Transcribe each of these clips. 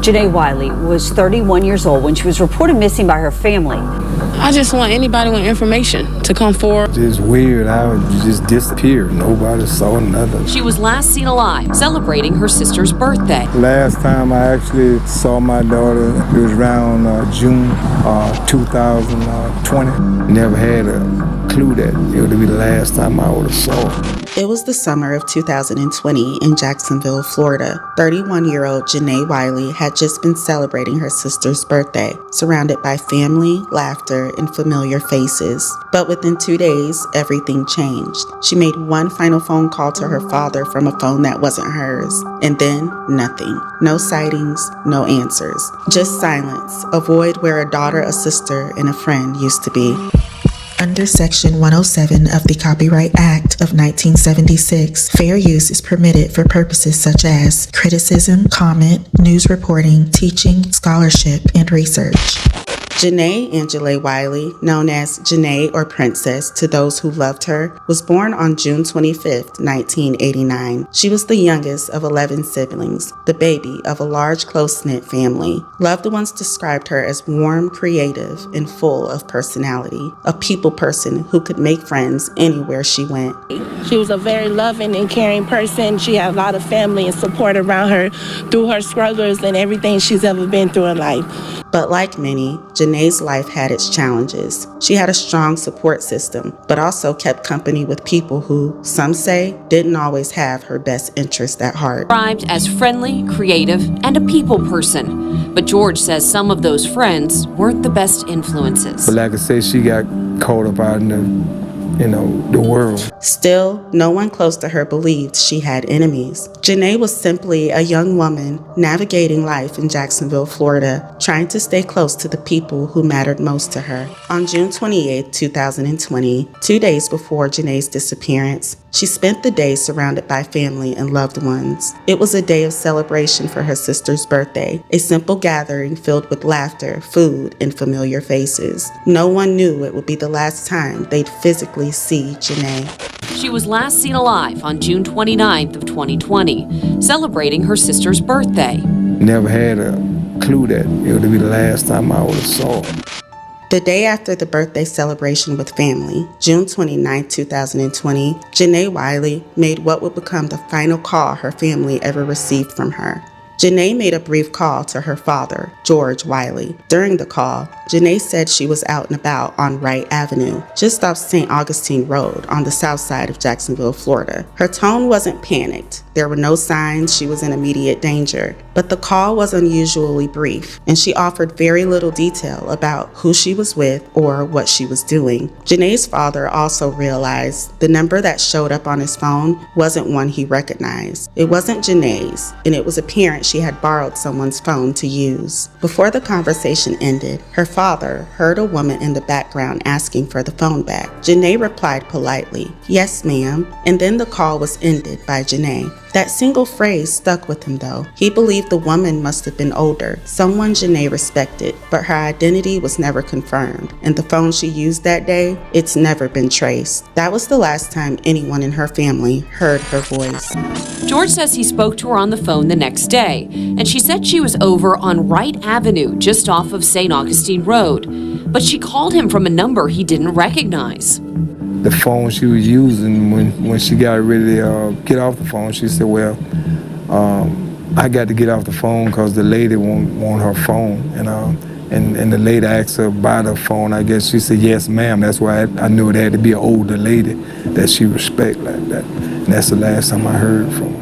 Janay Wiley was 31 years old when she was reported missing by her family. I just want anybody with information to come forward. It's weird how it just disappeared. Nobody saw nothing. She was last seen alive, celebrating her sister's birthday. Last time I actually saw my daughter, it was around June 2020. Never had a clue that it would be the last time I would have saw her. It was the summer of 2020 in Jacksonville, Florida. 31-year-old Janay Wiley had just been celebrating her sister's birthday, surrounded by family, laughter, and familiar faces. But within 2 days, everything changed. She made one final phone call to her father from a phone that wasn't hers. And then, nothing. No sightings, no answers. Just silence, a void where a daughter, a sister, and a friend used to be. Under Section 107 of the Copyright Act of 1976, fair use is permitted for purposes such as criticism, comment, news reporting, teaching, scholarship, and research. Janay Angelay Wiley, known as Janay or Princess to those who loved her, was born on June 25, 1989. She was the youngest of 11 siblings, the baby of a large, close-knit family. Loved ones described her as warm, creative, and full of personality, a people person who could make friends anywhere she went. She was a very loving and caring person. She had a lot of family and support around her through her struggles and everything she's ever been through in life. But like many, Janay's life had its challenges. She had a strong support system, but also kept company with people who, some say, didn't always have her best interest at heart. Described as friendly, creative, and a people person. But George says some of those friends weren't the best influences. But like I say, she got caught up out in the world. Still, no one close to her believed she had enemies. Janay was simply a young woman navigating life in Jacksonville, Florida, trying to stay close to the people who mattered most to her. On June 28, 2020, 2 days before Janay's disappearance, she spent the day surrounded by family and loved ones. It was a day of celebration for her sister's birthday, a simple gathering filled with laughter, food, and familiar faces. No one knew it would be the last time they'd physically see Janay. She was last seen alive on June 29th of 2020, celebrating her sister's birthday. Never had a clue that it would be the last time I would have saw her. The day after the birthday celebration with family, June 29, 2020, Janay Wiley made what would become the final call her family ever received from her. Janay made a brief call to her father, George Wiley. During the call, Janay said she was out and about on Wright Avenue, just off St. Augustine Road on the south side of Jacksonville, Florida. Her tone wasn't panicked. There were no signs she was in immediate danger, but the call was unusually brief, and she offered very little detail about who she was with or what she was doing. Janay's father also realized the number that showed up on his phone wasn't one he recognized. It wasn't Janay's, and it was apparent she had borrowed someone's phone to use. Before the conversation ended, her father heard a woman in the background asking for the phone back. Janay replied politely, "Yes, ma'am," and then the call was ended by Janay. That single phrase stuck with him though. He believed the woman must have been older, someone Janay respected, but her identity was never confirmed, and the phone she used that day, it's never been traced. That was the last time anyone in her family heard her voice. George says he spoke to her on the phone the next day, and she said she was over on Wright Avenue, just off of St. Augustine Road, but she called him from a number he didn't recognize. The phone she was using, when she got ready to get off the phone, she said, well, I got to get off the phone because the lady want her phone. And the lady asked her about her phone. I guess she said, yes, ma'am. That's why I knew it had to be an older lady that she respect like that. And that's the last time I heard from her.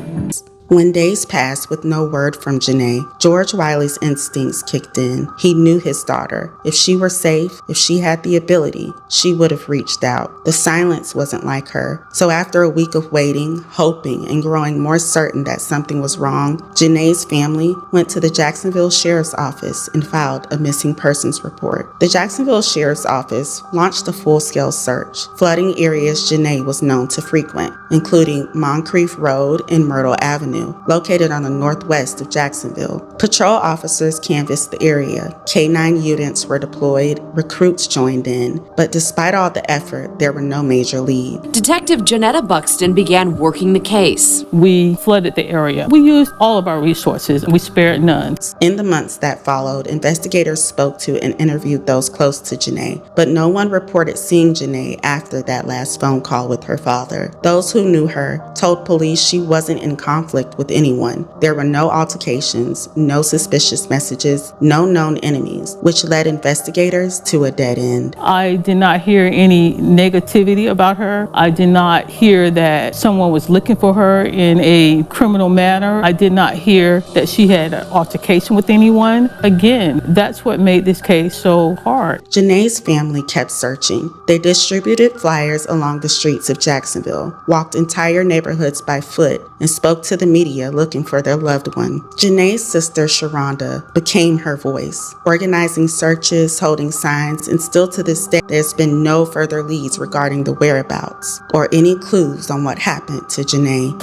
When days passed with no word from Janay, George Wiley's instincts kicked in. He knew his daughter. If she were safe, if she had the ability, she would have reached out. The silence wasn't like her. So after a week of waiting, hoping, and growing more certain that something was wrong, Janay's family went to the Jacksonville Sheriff's Office and filed a missing persons report. The Jacksonville Sheriff's Office launched a full-scale search, flooding areas Janay was known to frequent, including Moncrief Road and Myrtle Avenue. Avenue, located on the northwest of Jacksonville. Patrol officers canvassed the area. K-9 units were deployed, recruits joined in, but despite all the effort, there were no major leads. Detective Janetta Buxton began working the case. We flooded the area. We used all of our resources. We spared none. In the months that followed, investigators spoke to and interviewed those close to Janay, but no one reported seeing Janay after that last phone call with her father. Those who knew her told police she wasn't in conflict with anyone. There were no altercations, no suspicious messages, no known enemies, which led investigators to a dead end. I did not hear any negativity about her. I did not hear that someone was looking for her in a criminal manner. I did not hear that she had an altercation with anyone. Again, that's what made this case so hard. Janay's family kept searching. They distributed flyers along the streets of Jacksonville, walked entire neighborhoods by foot, and spoke to the media looking for their loved one. Janay's sister, Sharonda, became her voice, organizing searches, holding signs, and still to this day, there's been no further leads regarding the whereabouts or any clues on what happened to Janay.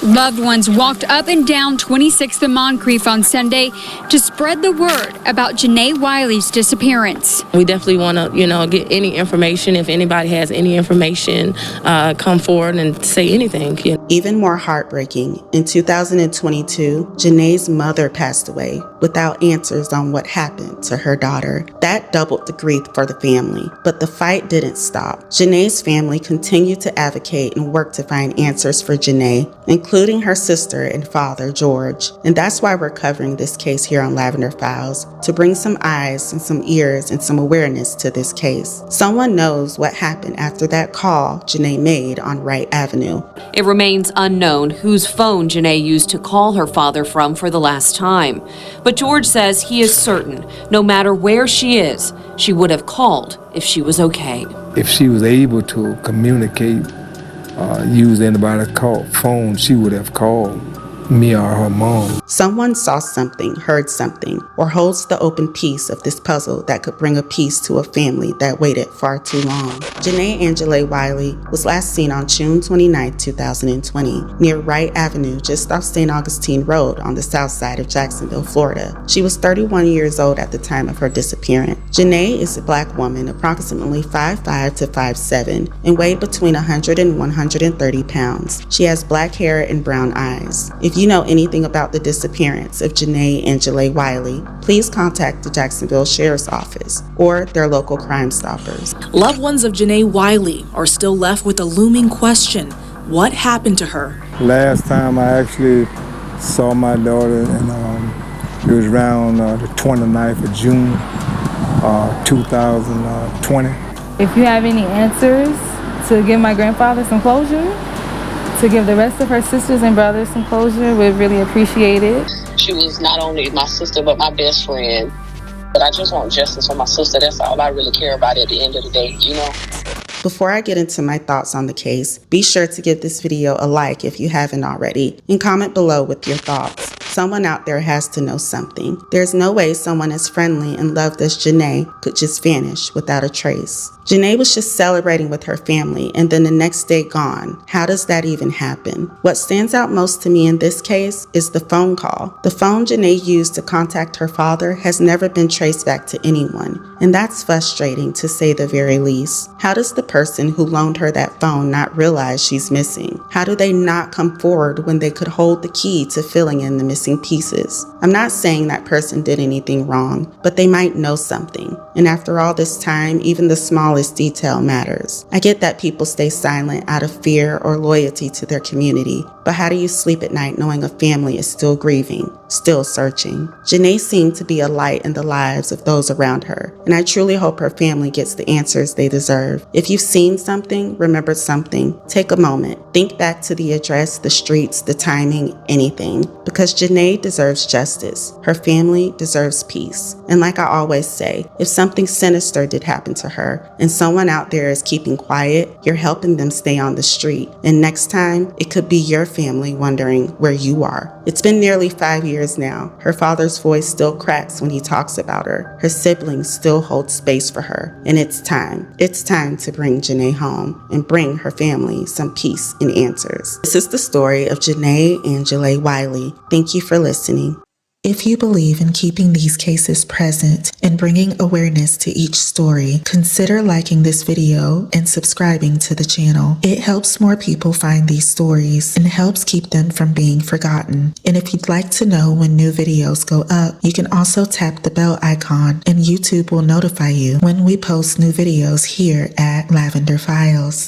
Loved ones walked up and down 26th and Moncrief on Sunday to spread the word about Janay Wiley's disappearance. We definitely want to, get any information. If anybody has any information, come forward and say anything. Even more heartbreaking, in 2022, Janay's mother passed away without answers on what happened to her daughter. That doubled the grief for the family, but the fight didn't stop. Janay's family continued to advocate and work to find answers for Janay, including her sister and father, George. And that's why we're covering this case here on Lavender Files, to bring some eyes and some ears and some awareness to this case. Someone knows what happened after that call Janay made on Wright Avenue. It remains unknown whose phone Janay used to call her father from for the last time. But George says he is certain, no matter where she is, she would have called if she was okay. If she was able to communicate, use anybody's phone, she would have called me or her mom. Someone saw something, heard something, or holds the open piece of this puzzle that could bring a piece to a family that waited far too long. Janay Angelay Wiley was last seen on June 29, 2020, near Wright Avenue, just off St. Augustine Road on the south side of Jacksonville, Florida. She was 31 years old at the time of her disappearance. Janay is a black woman, approximately 5'5" to 5'7", and weighed between 100 and 130 pounds. She has black hair and brown eyes. If you know anything about the disappearance of Janay Angelay Wiley, please contact the Jacksonville Sheriff's Office or their local Crime Stoppers. Loved ones of Janay Wiley are still left with a looming question. What happened to her? Last time I actually saw my daughter, and it was around the 29th of June, 2020. If you have any answers to give my grandfather some closure, to give the rest of her sisters and brothers some closure, we'd really appreciate it. She was not only my sister, but my best friend. But I just want justice for my sister. That's all I really care about at the end of the day, Before I get into my thoughts on the case, be sure to give this video a like if you haven't already, and comment below with your thoughts. Someone out there has to know something. There's no way someone as friendly and loved as Janay could just vanish without a trace. Janay was just celebrating with her family and then the next day gone. How does that even happen? What stands out most to me in this case is the phone call. The phone Janay used to contact her father has never been traced back to anyone, and that's frustrating to say the very least. How does the person who loaned her that phone not realize she's missing? How do they not come forward when they could hold the key to filling in the missing pieces? I'm not saying that person did anything wrong, but they might know something. And after all this time, even the smallest detail matters. I get that people stay silent out of fear or loyalty to their community, but how do you sleep at night knowing a family is still grieving, still searching? Janay seemed to be a light in the lives of those around her, and I truly hope her family gets the answers they deserve. If you've seen something, remembered something, take a moment. Think back to the address, the streets, the timing, anything, because Janay deserves justice. Her family deserves peace. And like I always say, if something sinister did happen to her and someone out there is keeping quiet, you're helping them stay on the street. And next time, it could be your family wondering where you are. It's been nearly 5 years years now. Her father's voice still cracks when he talks about her. Her siblings still hold space for her. And it's time. It's time to bring Janay home and bring her family some peace and answers. This is the story of Janay Angelay Wiley. Thank you for listening. If you believe in keeping these cases present and bringing awareness to each story, consider liking this video and subscribing to the channel. It helps more people find these stories and helps keep them from being forgotten. And if you'd like to know when new videos go up, you can also tap the bell icon and YouTube will notify you when we post new videos here at Lavender Files.